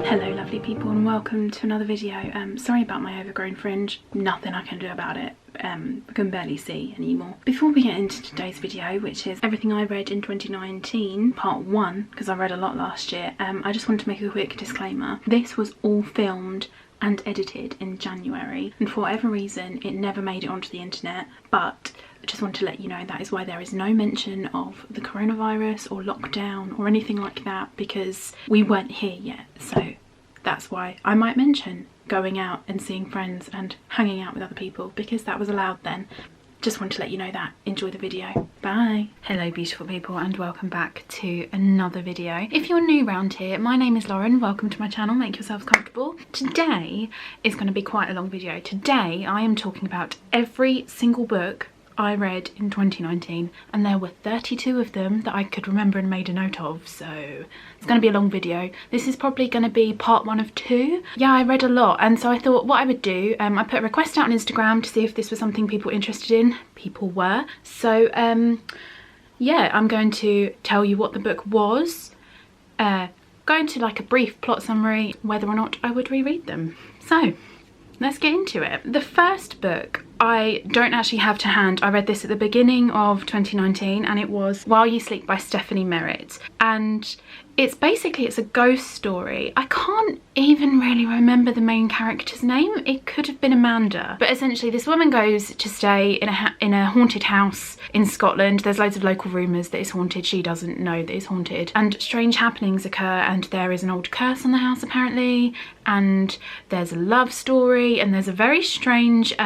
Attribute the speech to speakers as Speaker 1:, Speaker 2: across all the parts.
Speaker 1: Hello lovely people and welcome to another video. Sorry about my overgrown fringe, nothing I can do about it. I can barely see anymore. Before we get into today's video, which is everything I read in 2019, part 1, because I read a lot last year, I just want to make a quick disclaimer. This was all filmed and edited in January, and for whatever reason it never made it onto the internet, but I just want to let you know that is why there is no mention of the coronavirus or lockdown or anything like that, because we weren't here yet. So that's why I might mention going out and seeing friends and hanging out with other people, because that was allowed then. Just want to let you know that. Enjoy the video. Bye. Hello beautiful people and welcome back to another video. If you're new around here, my name is Lauren. Welcome to my channel. Make yourselves comfortable. Today is going to be quite a long video. Today I am talking about every single book I read in 2019, and there were 32 of them that I could remember and made a note of, so it's going to be a long video. This is probably going to be part 1 of 2. Yeah, I read a lot, and so I thought what I would do, I put a request out on Instagram to see if this was something people were interested in. People were. So yeah, I'm going to tell you what the book was, go into like a brief plot summary, whether or not I would reread them. So let's get into it. The first book I don't actually have to hand. I read this at the beginning of 2019 and it was While You Sleep by Stephanie Merritt, and it's a ghost story. I can't even really remember the main character's name. It could have been Amanda, but essentially this woman goes to stay in a haunted house in Scotland. There's loads of local rumours that it's haunted. She doesn't know that it's haunted, and strange happenings occur, and there is an old curse on the house apparently, and there's a love story, and there's a very strange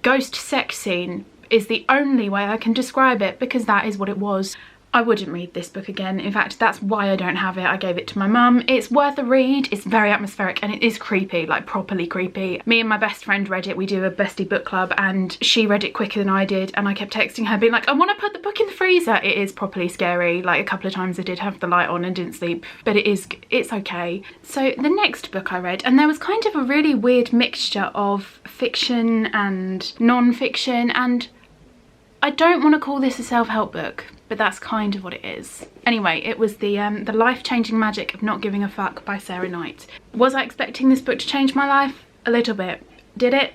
Speaker 1: ghost sex scene is the only way I can describe it, because that is what it was. I wouldn't read this book again. In fact, that's why I don't have it. I gave it to my mum. It's worth a read. It's very atmospheric and it is creepy, like properly creepy. Me and my best friend read it. We do a bestie book club and she read it quicker than I did, and I kept texting her being like, I want to put the book in the freezer. It is properly scary. Like a couple of times I did have the light on and didn't sleep, but it's okay. So the next book I read, and there was kind of a really weird mixture of fiction and non-fiction, and I don't want to call this a self-help book, but that's kind of what it is. Anyway, it was the Life-Changing Magic of Not Giving a Fuck by Sarah Knight. Was I expecting this book to change my life? A little bit. Did it?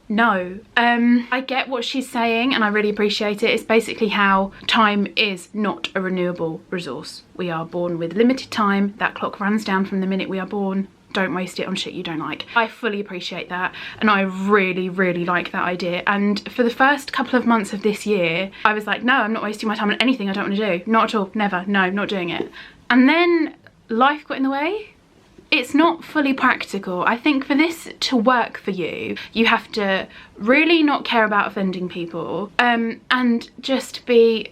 Speaker 1: No. I get what she's saying and I really appreciate it. It's basically how time is not a renewable resource. We are born with limited time. That clock runs down from the minute we are born. Don't waste it on shit you don't like. I fully appreciate that, and I really like that idea. And for the first couple of months of this year I was like, no, I'm not wasting my time on anything I don't want to do. Not at all. Never. No, not doing it. And then life got in the way. It's not fully practical. I think for this to work for you, you have to really not care about offending people, and just be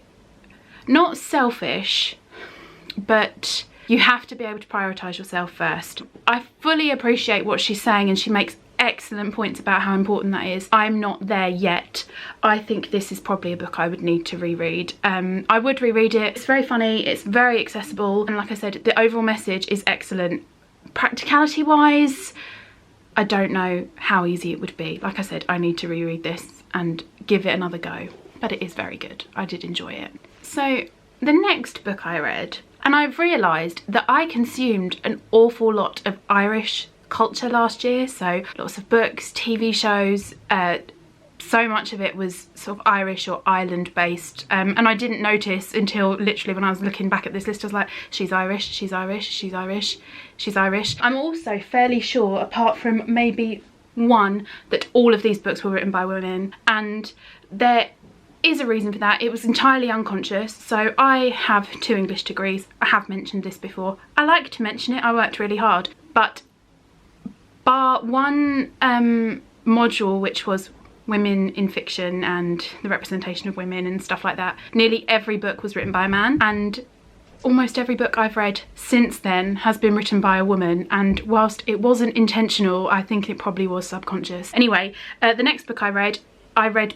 Speaker 1: not selfish, but you have to be able to prioritise yourself first. I fully appreciate what she's saying and she makes excellent points about how important that is. I'm not there yet. I think this is probably a book I would need to reread. I would reread it. It's very funny, it's very accessible, and like I said, the overall message is excellent. Practicality wise, I don't know how easy it would be. Like I said, I need to reread this and give it another go, but it is very good. I did enjoy it. So the next book I read, and I've realised that I consumed an awful lot of Irish culture last year, so lots of books, TV shows, so much of it was sort of Irish or island based, and I didn't notice until literally when I was looking back at this list. I was like, she's Irish, she's Irish, she's Irish, she's Irish. I'm also fairly sure, apart from maybe one, that all of these books were written by women, and there is a reason for that. It was entirely unconscious. So I have 2 English degrees. I have mentioned this before. I like to mention it. I worked really hard, but bar one module, which was women in fiction and the representation of women and stuff like that, nearly every book was written by a man, and almost every book I've read since then has been written by a woman, and whilst it wasn't intentional, I think it probably was subconscious. Anyway, the next book I read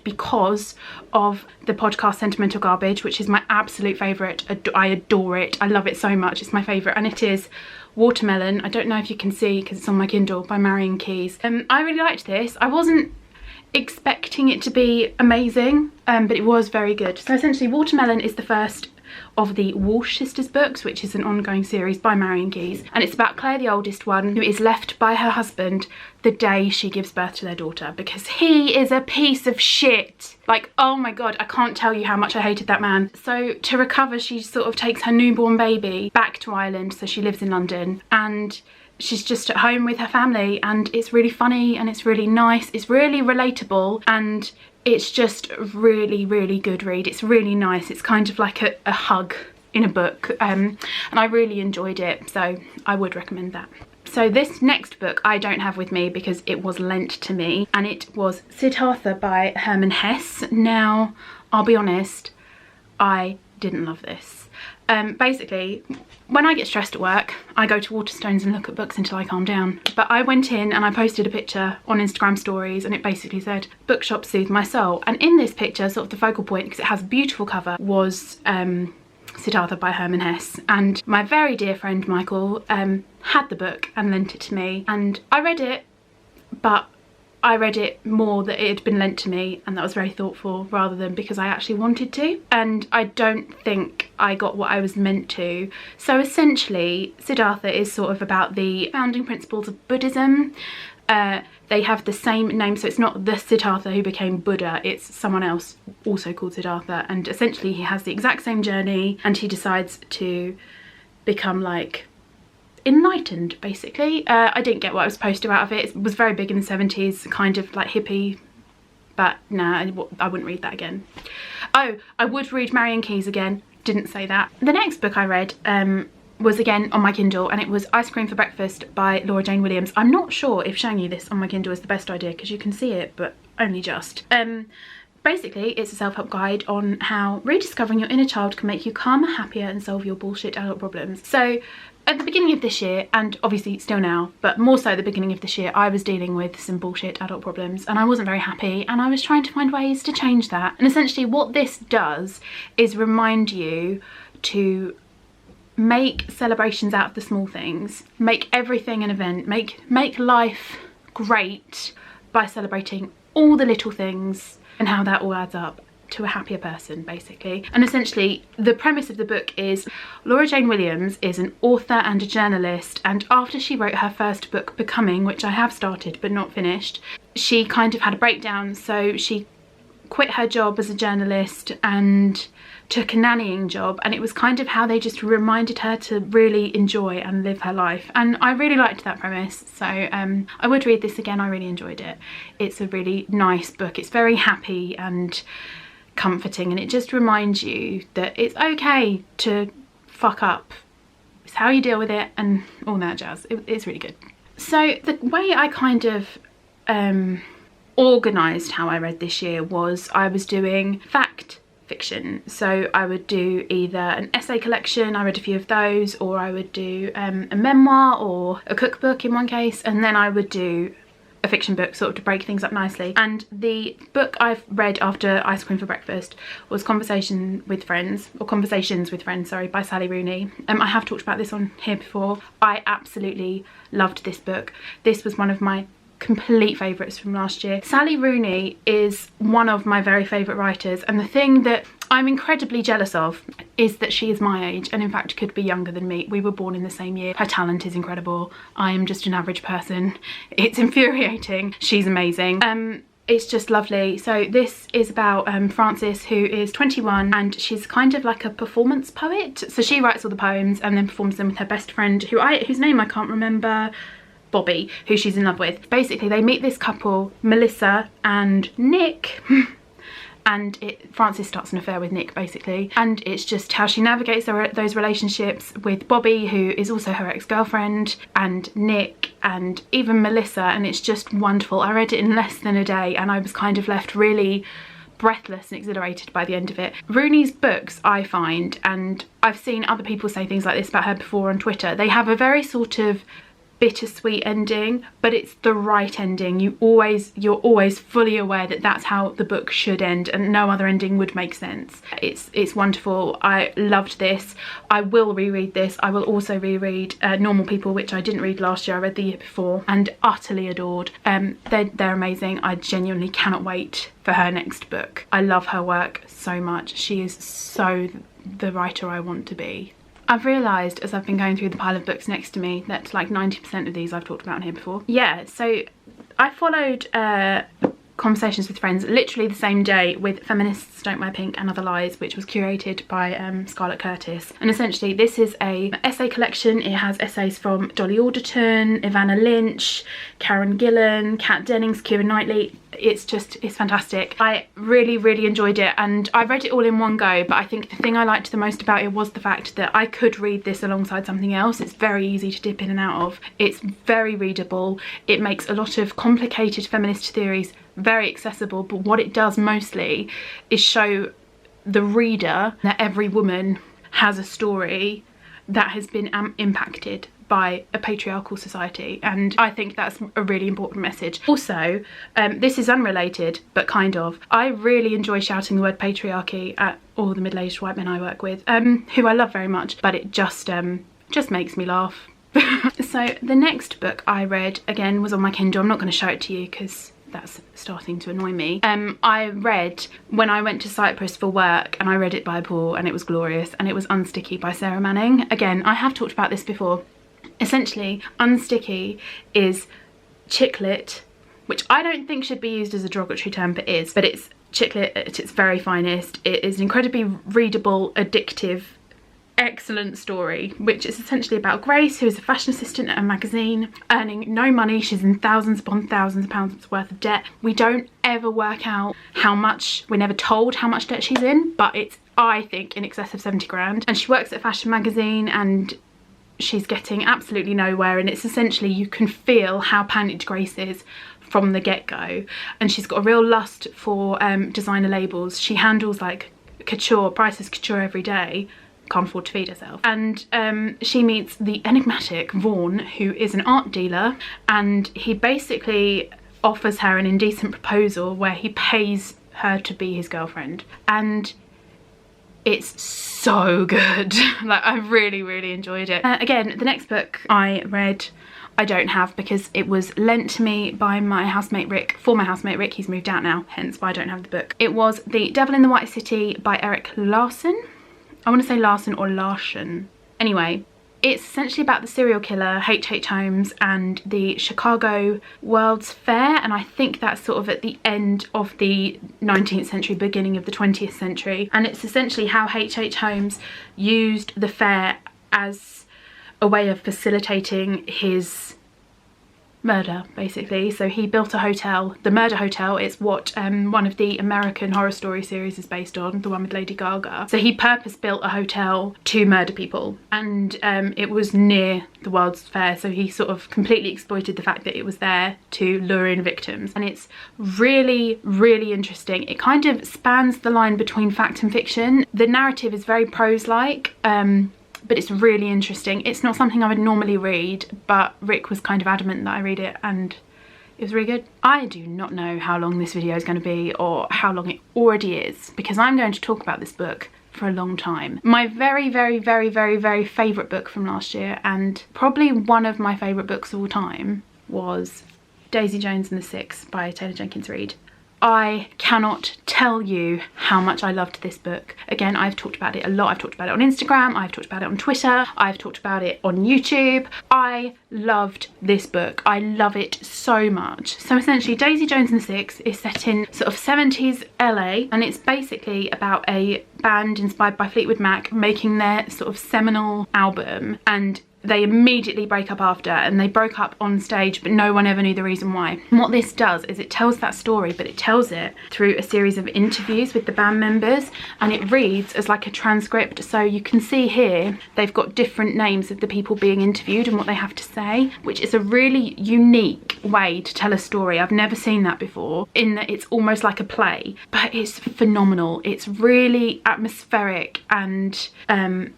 Speaker 1: because of the podcast Sentimental Garbage, which is my absolute favourite. I adore it. I love it so much. It's my favourite, and it is Watermelon. I don't know if you can see because it's on my Kindle, by Marion Keyes. I really liked this. I wasn't expecting it to be amazing, but it was very good. So essentially Watermelon is the first of the Walsh Sisters books, which is an ongoing series by Marion Keyes, and it's about Claire, the oldest one, who is left by her husband the day she gives birth to their daughter, because he is a piece of shit. Like, oh my god, I can't tell you how much I hated that man. So to recover, she sort of takes her newborn baby back to Ireland, so she lives in London, and she's just at home with her family, and it's really funny and it's really nice, it's really relatable, and it's just really, really good read. It's really nice. It's kind of like a hug in a book, and I really enjoyed it, so I would recommend that. So this next book I don't have with me because it was lent to me, and it was Siddhartha by Herman Hesse. Now, I'll be honest, I didn't love this. Basically, when I get stressed at work, I go to Waterstones and look at books until I calm down. But I went in and I posted a picture on Instagram stories, and it basically said, "Bookshops soothe my soul." And in this picture, sort of the focal point, because it has a beautiful cover, was Siddhartha by Herman Hesse. And my very dear friend Michael had the book and lent it to me, and I read it, but I read it more that it had been lent to me, and that was very thoughtful, rather than because I actually wanted to, and I don't think I got what I was meant to. So essentially, Siddhartha is sort of about the founding principles of Buddhism. They have the same name, so it's not the Siddhartha who became Buddha, it's someone else also called Siddhartha, and essentially he has the exact same journey, and he decides to become like enlightened, basically. I didn't get what I was supposed to out of it. It was very big in the 70s, kind of like hippie, but nah, I wouldn't read that again. Oh, I would read Marion Keyes again, didn't say that. The next book I read was again on my Kindle, and it was Ice Cream for Breakfast by Laura Jane Williams. I'm not sure if showing you this on my Kindle is the best idea, because you can see it, but only just. Basically, it's a self-help guide on how rediscovering your inner child can make you calmer, happier, and solve your bullshit adult problems. So at the beginning of this year, and obviously still now, but more so at the beginning of this year, I was dealing with some bullshit adult problems, and I wasn't very happy, and I was trying to find ways to change that. And essentially what this does is remind you to make celebrations out of the small things, make everything an event, make life great by celebrating all the little things, and how that all adds up to a happier person, basically. And essentially the premise of the book is Laura Jane Williams is an author and a journalist, and after she wrote her first book, Becoming, which I have started but not finished, she kind of had a breakdown, so she quit her job as a journalist and took a nannying job, and it was kind of how they just reminded her to really enjoy and live her life, and I really liked that premise. So I would read this again. I really enjoyed it. It's a really nice book. It's very happy and comforting, and it just reminds you that it's okay to fuck up. It's how you deal with it and all that jazz. It's really good. So the way I kind of organised how I read this year was I was doing fact fiction. So I would do either an essay collection, I read a few of those, or I would do a memoir or a cookbook in one case, and then I would do a fiction book, sort of to break things up nicely. And the book I've read after Ice Cream for Breakfast was Conversations with Friends, sorry, by Sally Rooney. I have talked about this on here before. I absolutely loved this book. This was one of my complete favourites from last year. Sally Rooney is one of my very favourite writers, and the thing that I'm incredibly jealous of is that she is my age, and in fact could be younger than me. We were born in the same year. Her talent is incredible. I am just an average person. It's infuriating. She's amazing. It's just lovely. So this is about Frances, who is 21, and she's kind of like a performance poet. So she writes all the poems and then performs them with her best friend, whose name I can't remember, Bobby, who she's in love with. Basically, they meet this couple, Melissa and Nick, and Frances starts an affair with Nick, basically, and it's just how she navigates those relationships with Bobby, who is also her ex-girlfriend, and Nick, and even Melissa, and it's just wonderful. I read it in less than a day, and I was kind of left really breathless and exhilarated by the end of it. Rooney's books, I find, and I've seen other people say things like this about her before on Twitter, they have a very sort of bittersweet ending, but it's the right ending. You're always fully aware that that's how the book should end, and no other ending would make sense. It's wonderful. I loved this. I will reread this. I will also reread Normal People, which I didn't read last year. I read the year before and utterly adored. They're amazing. I genuinely cannot wait for her next book. I love her work so much. She is so the writer I want to be. I've realised as I've been going through the pile of books next to me that like 90% of these I've talked about on here before. Yeah, so I followed Conversations with Friends literally the same day with Feminists Don't Wear Pink and Other Lies, which was curated by Scarlett Curtis. And essentially this is a essay collection. It has essays from Dolly Alderton, Ivana Lynch, Karen Gillan, Kat Dennings, Keira Knightley. It's fantastic. I really enjoyed it, and I read it all in one go, but I think the thing I liked the most about it was the fact that I could read this alongside something else. It's very easy to dip in and out of. It's very readable. It makes a lot of complicated feminist theories very accessible, but what it does mostly is show the reader that every woman has a story that has been impacted by a patriarchal society, and I think that's a really important message. Also, this is unrelated, but kind of, I really enjoy shouting the word patriarchy at all the middle-aged white men I work with, who I love very much, but it just makes me laugh. So the next book I read, again, was on my Kindle. I'm not going to show it to you because that's starting to annoy me. I read when I went to Cyprus for work, and I read it by Paul, and it was glorious, and it was Unsticky by Sarah Manning. Again, I have talked about this before. Essentially, Unsticky is chick lit, which I don't think should be used as a derogatory term, but is. But it's chick lit at its very finest. It is an incredibly readable, addictive, excellent story, which is essentially about Grace, who is a fashion assistant at a magazine, earning no money. She's in thousands upon thousands of pounds worth of debt. We don't ever work out how much, we're never told how much debt she's in, but it's, I think, in excess of 70 grand. And she works at a fashion magazine, and she's getting absolutely nowhere, and it's essentially, you can feel how panicked Grace is from the get-go, and she's got a real lust for designer labels. She handles like couture, prices couture every day, can't afford to feed herself, and she meets the enigmatic Vaughan, who is an art dealer, and he basically offers her an indecent proposal where he pays her to be his girlfriend, and it's so good. Like, I really enjoyed it. Again, the next book I read I don't have because it was lent to me by my housemate Rick, for my housemate Rick. He's moved out now, hence why I don't have the book. It was The Devil in the White City by Eric Larson. I want to say Larson or Larson. Anyway, it's essentially about the serial killer H.H. Holmes and the Chicago World's Fair, and I think that's sort of at the end of the 19th century, beginning of the 20th century. And it's essentially how H.H. Holmes used the fair as a way of facilitating his murder, basically. So he built a hotel, the Murder Hotel. It's what one of the American Horror Story series is based on, the one with Lady Gaga. So he purpose-built a hotel to murder people, and it was near the World's Fair, so he sort of completely exploited the fact that it was there to lure in victims. And it's really interesting. It kind of spans the line between fact and fiction. The narrative is very prose-like, but it's really interesting. It's not something I would normally read, but Rick was kind of adamant that I read it, and it was really good. I do not know how long this video is going to be, or how long it already is, because I'm going to talk about this book for a long time. My very favourite book from last year, and probably one of my favourite books of all time, was Daisy Jones and the Six by Taylor Jenkins Reid. I cannot tell you how much I loved this book. Again, I've talked about it a lot. I've talked about it on Instagram, I've talked about it on Twitter, I've talked about it on YouTube. I loved this book. I love it so much. So essentially, Daisy Jones and the Six is set in sort of 70s LA, and it's basically about a band inspired by Fleetwood Mac making their sort of seminal album, and they immediately break up after, and they broke up on stage, but no one ever knew the reason why. And what this does is it tells that story, but it tells it through a series of interviews with the band members, and it reads as like a transcript. So you can see here they've got different names of the people being interviewed and what they have to say, which is a really unique way to tell a story. I've never seen that before, in that it's almost like a play, but it's phenomenal. It's really atmospheric and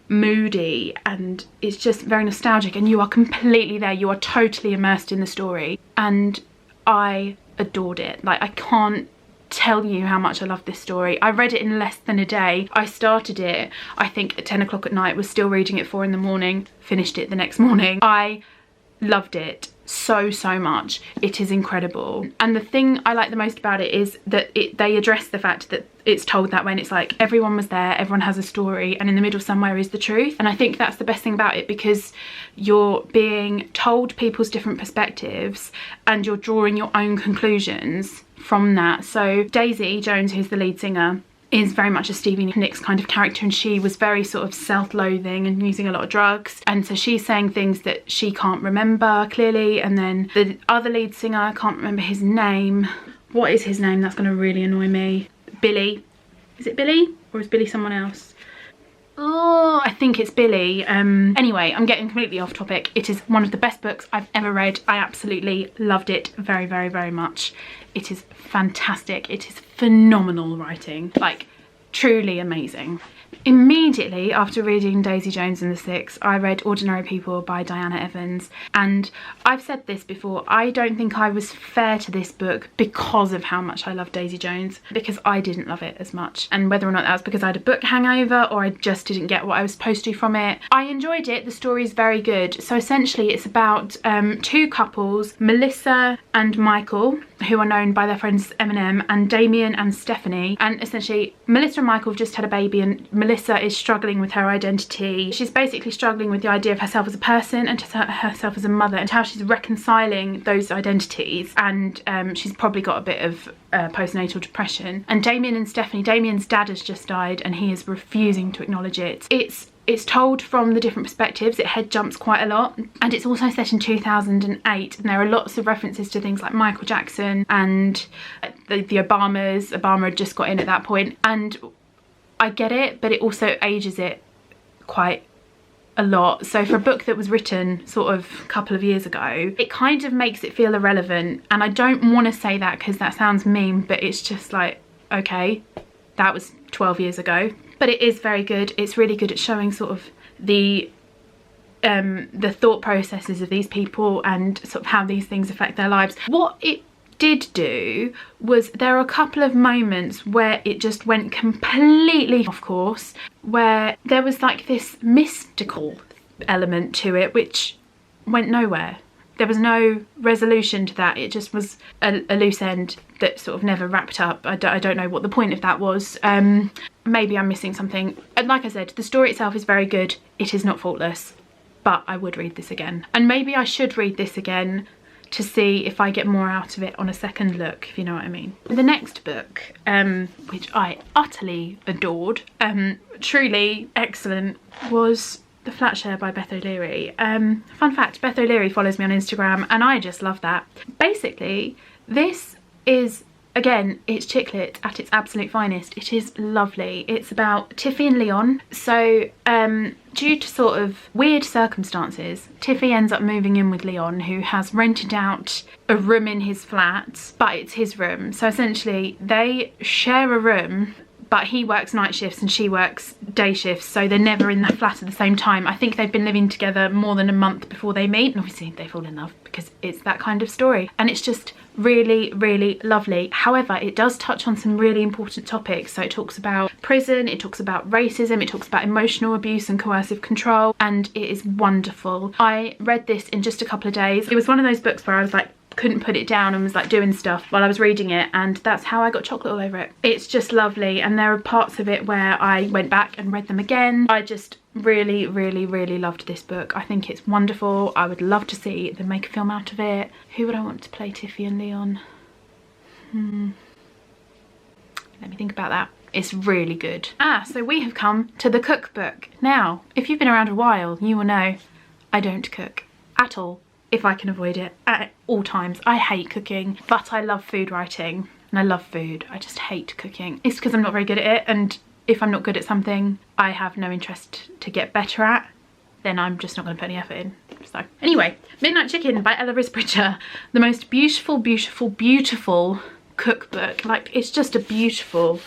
Speaker 1: moody, and it's just very nostalgic, and you are completely there. You are totally immersed in the story, and I adored it. Like, I can't tell you how much I love this story. I read it in less than a day. I started it, I think, at 10 o'clock at night, was still reading it at 4 in the morning, finished it the next morning. I loved it so much. It is incredible, and the thing I like the most about it is that they address the fact that it's told that when it's like everyone was there, everyone has a story, and in the middle somewhere is the truth. And I think that's the best thing about it, because you're being told people's different perspectives and you're drawing your own conclusions from that. So Daisy Jones, who's the lead singer, is very much a Stevie Nicks kind of character, and she was very sort of self-loathing and using a lot of drugs, and so she's saying things that she can't remember clearly. And then the other lead singer, I can't remember his name. What is his name? That's going to really annoy me. Billy. Is it Billy, or is Billy someone else? Oh, I think it's Billy. Anyway, I'm getting completely off topic. It is one of the best books I've ever read. I absolutely loved it very much. It is fantastic. It is phenomenal writing, like truly amazing. Immediately after reading Daisy Jones and the Six, I read Ordinary People by Diana Evans, and I've said this before, I don't think I was fair to this book because of how much I love Daisy Jones, because I didn't love it as much, and whether or not that was because I had a book hangover or I just didn't get what I was supposed to from it. I enjoyed it. The story is very good. So essentially it's about two couples, Melissa and Michael, who are known by their friends Eminem, and Damien and Stephanie, and essentially Melissa and Michael have just had a baby, and Melissa is struggling with her identity. She's basically struggling with the idea of herself as a person and herself as a mother, and how she's reconciling those identities, and she's probably got a bit of postnatal depression. And Damien and Stephanie, Damien's dad has just died and he is refusing to acknowledge it. It's told from the different perspectives. It head jumps quite a lot, and it's also set in 2008, and there are lots of references to things like Michael Jackson and the Obamas. Obama had just got in at that point, and I get it, but it also ages it quite a lot. So for a book that was written sort of a couple of years ago, it kind of makes it feel irrelevant. And I don't want to say that because that sounds mean, but it's just like, okay, that was 12 years ago. But it is very good. It's really good at showing sort of the thought processes of these people and sort of how these things affect their lives. What it did do was there are a couple of moments where it just went completely off course, where there was like this mystical element to it which went nowhere. There was no resolution to that. It just was a loose end that sort of never wrapped up. I don't know what the point of that was. Maybe I'm missing something. And like I said, the story itself is very good. It is not faultless, but I would read this again. And maybe I should read this again to see if I get more out of it on a second look, if you know what I mean. The next book, which I utterly adored, truly excellent, was The Flatshare by Beth O'Leary. Fun fact, Beth O'Leary follows me on Instagram and I just love that. Basically, this is, again, it's chick lit at its absolute finest. It is lovely. It's about Tiffy and Leon. So due to sort of weird circumstances, Tiffy ends up moving in with Leon, who has rented out a room in his flat, but it's his room. So essentially they share a room, but he works night shifts and she works day shifts, so they're never in that flat at the same time. I think they've been living together more than a month before they meet, and obviously they fall in love because it's that kind of story. And it's just really lovely. However, it does touch on some really important topics. So it talks about prison, it talks about racism, it talks about emotional abuse and coercive control, and it is wonderful. I read this in just a couple of days. It was one of those books where I was like, couldn't put it down and was like doing stuff while I was reading it, and that's how I got chocolate all over it. It's just lovely, and there are parts of it where I went back and read them again. I just really loved this book. I think it's wonderful. I would love to see them make a film out of it. Who would I want to play Tiffy and Leon? Let me think about that. It's really good. So we have come to the cookbook. Now, if you've been around a while, you will know I don't cook at all, if I can avoid it at all times. I hate cooking, but I love food writing and I love food. I just hate cooking. It's because I'm not very good at it, and if I'm not good at something I have no interest to get better at, then I'm just not going to put any effort in. So anyway, Midnight Chicken by Ella Risbridger. The most beautiful cookbook. Like, it's just a beautiful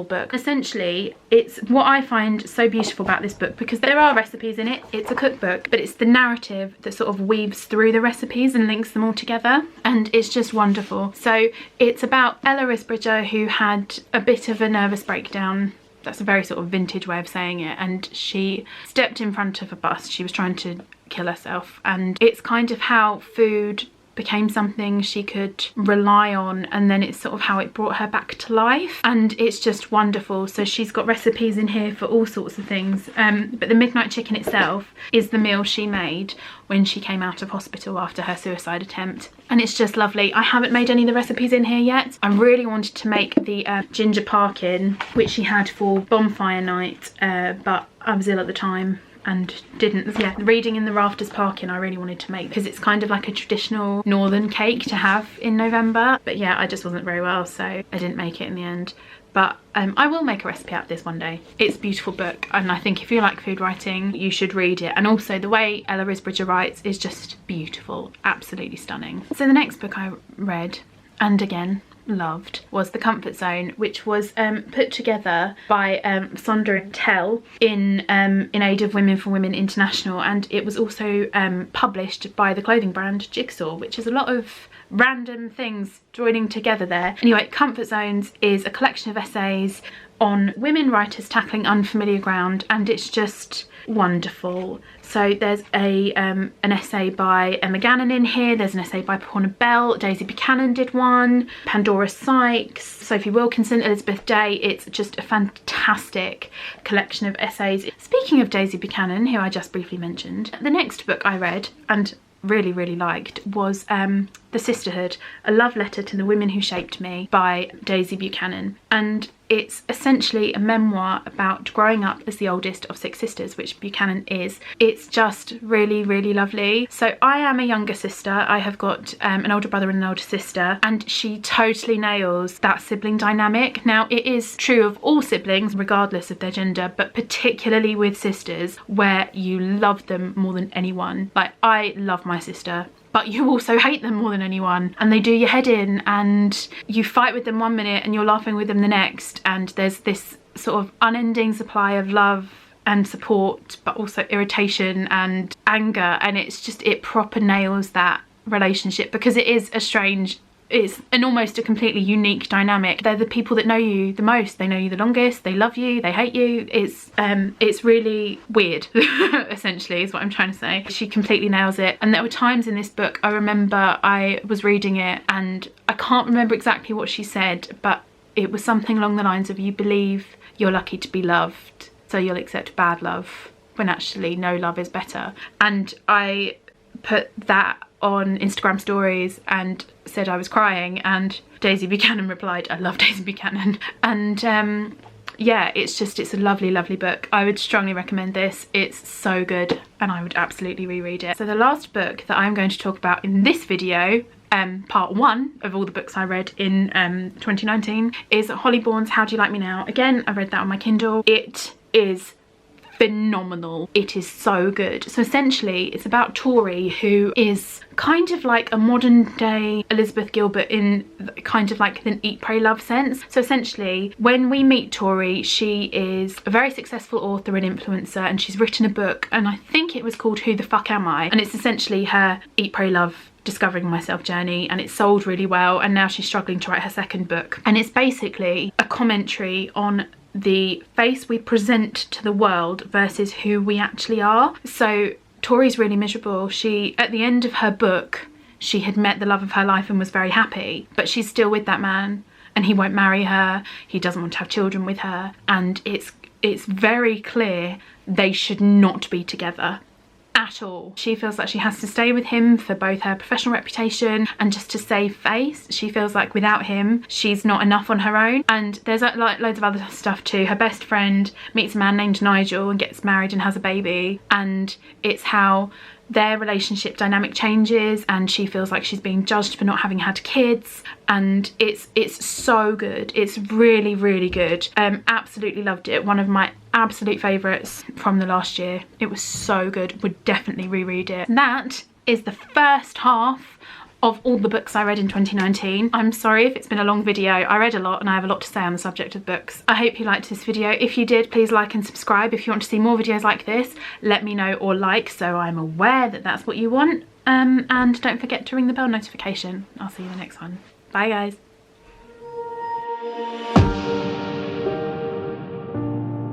Speaker 1: book. Essentially, it's what I find so beautiful about this book, because there are recipes in it. It's a cookbook, but it's the narrative that sort of weaves through the recipes and links them all together, and it's just wonderful. So it's about Ella Risbridger, who had a bit of a nervous breakdown That's a very sort of vintage way of saying it. And she stepped in front of a bus. She was trying to kill herself, and it's kind of how food became something she could rely on, and then it's sort of how it brought her back to life, and it's just wonderful. So she's got recipes in here for all sorts of things, but the midnight chicken itself is the meal she made when she came out of hospital after her suicide attempt, and it's just lovely. I haven't made any of the recipes in here yet. I really wanted to make the ginger parkin, which she had for bonfire night, but I was ill at the time and didn't. Yeah, reading in the rafters parkin I really wanted to make, because it's kind of like a traditional northern cake to have in November, but yeah, I just wasn't very well, so I didn't make it in the end. But I will make a recipe out of this one day. It's a beautiful book, and I think if you like food writing you should read it, and also the way Ella Risbridger writes is just beautiful, absolutely stunning. So the next book I read, and again loved, was The Comfort Zone, which was put together by Sonder and Tell in aid of Women for Women International, and it was also published by the clothing brand Jigsaw, which is a lot of random things joining together there. Anyway, Comfort Zones is a collection of essays on women writers tackling unfamiliar ground, and it's just wonderful. So there's an essay by Emma Gannon in here, there's an essay by Paula Bell, Daisy Buchanan did one, Pandora Sykes, Sophie Wilkinson, Elizabeth Day. It's just a fantastic collection of essays. Speaking of Daisy Buchanan, who I just briefly mentioned, the next book I read and really liked was The Sisterhood, a love letter to the women who shaped me, by Daisy Buchanan, and it's essentially a memoir about growing up as the oldest of 6 sisters, which Buchanan is. It's just really lovely. So I am a younger sister. I have got an older brother and an older sister, and she totally nails that sibling dynamic. Now, it is true of all siblings regardless of their gender, but particularly with sisters, where you love them more than anyone. Like, I love my sister, but you also hate them more than anyone, and they do your head in, and you fight with them one minute and you're laughing with them the next, and there's this sort of unending supply of love and support, but also irritation and anger, and it's just, it proper nails that relationship, because it is a strange, it's an almost a completely unique dynamic. They're the people that know you the most, they know you the longest, they love you, they hate you. It's really weird essentially is what I'm trying to say. She completely nails it, and there were times in this book I remember I was reading it and I can't remember exactly what she said, but it was something along the lines of, you believe you're lucky to be loved, so you'll accept bad love, when actually no love is better. And I put that on Instagram stories and said I was crying, and Daisy Buchanan replied, I love Daisy Buchanan. And yeah, it's a lovely book. I would strongly recommend this. It's so good, and I would absolutely reread it. So the last book that I'm going to talk about in this video, part 1 of all the books I read in 2019, is Holly Bourne's How Do You Like Me Now. Again, I read that on my Kindle. It is phenomenal. It is so good. So essentially it's about Tori, who is kind of like a modern day Elizabeth Gilbert in kind of like an Eat, Pray, Love sense. So essentially when we meet Tori, she is a very successful author and influencer, and she's written a book, and I think it was called Who the Fuck Am I? And it's essentially her Eat, Pray, Love discovering myself journey, and it sold really well, and now she's struggling to write her second book, and it's basically a commentary on the face we present to the world versus who we actually are. So Tori's really miserable. She, at the end of her book, she had met the love of her life and was very happy, but she's still with that man, and he won't marry her, he doesn't want to have children with her, and it's very clear they should not be together at all. She feels like she has to stay with him for both her professional reputation and just to save face. She feels like without him she's not enough on her own, and there's like loads of other stuff too. Her best friend meets a man named Nigel and gets married and has a baby, and it's how their relationship dynamic changes, and she feels like she's being judged for not having had kids, and it's so good. It's really good. Absolutely loved it. One of my absolute favourites from the last year. It was so good. Would definitely reread it. That is the first half of all the books I read in 2019. I'm sorry if it's been a long video. I read a lot and I have a lot to say on the subject of books. I hope you liked this video. If you did, please like and subscribe. If you want to see more videos like this, let me know, or like, so I'm aware that that's what you want. And don't forget to ring the bell notification. I'll see you in the next one. Bye guys.